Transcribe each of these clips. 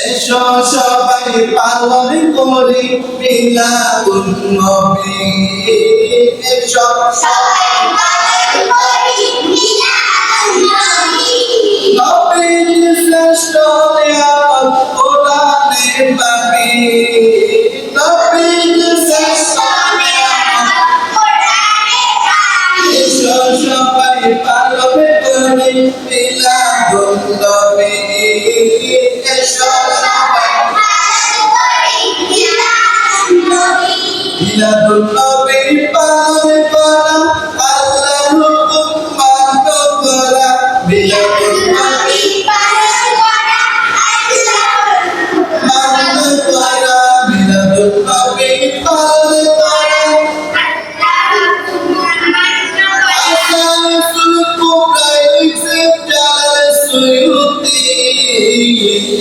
এসো সবাই পালন করি মিলাদুন নবী। এসো সবাই পালন করি মিলাদুন নবী। নবীর শ্রেষ্ঠ নিয়ামত কোরআনে পাবি। নবীর শ্রেষ্ঠ নিয়ামত কোরআনে পাবি। এসো সবাই পালন করি মিলাদুন নবী। এসো সবাই পালন করি মিলাদুন নবী। মিলাদুন নবী পালন করা আল্লাহর হুকুম মান্য করা। মিলাদুন নবী পালন করা আল্লাহর মান্য করা। মিলাদুন নবী পালন করা আল্লাহর মান্য করা। আসাসুল কুবরা ইউসুফ জালাল সুয়ুতি।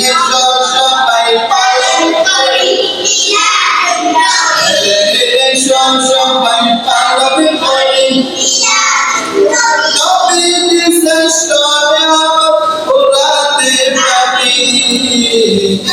এসো সবাই পালন করি মিলাদুন নবী। এসো সবাই পালন করি মিলাদুন নবী। নবীর শ্রেষ্ঠ নিয়ামত কোরআনে পাবি।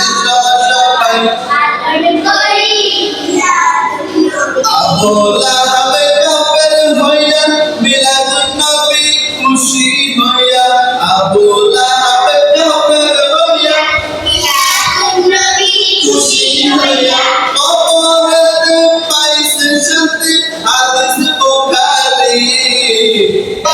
এসো সবাই পালন করি মিলাদুন নবী। আবু লাহাব কাফের হইয়া মিলাদুন নবী খুশি হইয়া। আবু লাহাব কাফের হইয়া মিলাদুন নবী খুশি হইয়া। কবরেতে পাইছে শান্তি হাদিস বুখারী।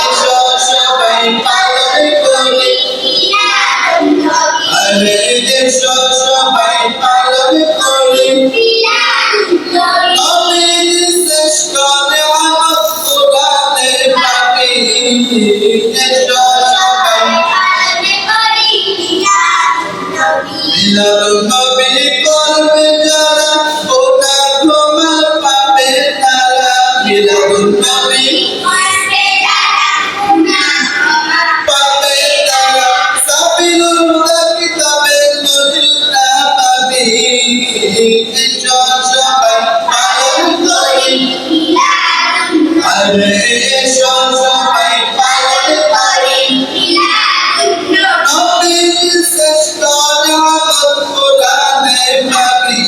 এসো সবাই পালন করি মিলাদুন নবী। আরে এসো সবাই পালন করি মিলাদুন নবী। নবীর শ্রেষ্ঠ নিয়ামত কোরআনে পাবি। এসো সবাই পালন করি মিলাদুন নবী। মিলাদুন নবী করবে যারা গোটা ক্ষমা পাবে তারা। মিলাদুন নবী করবে যারা গুনাহ ক্ষমা পাবে তারা। সাবিলুল হুদা কিতাবে নজিলটা পাবি। এসো সবাই পালন করি মিলাদুন নবী। আরে এসো সবাই পালন করি মিলাদুন নবী। নবীর শ্রেষ্ঠ নিয়ামত কোরআনে পাবি।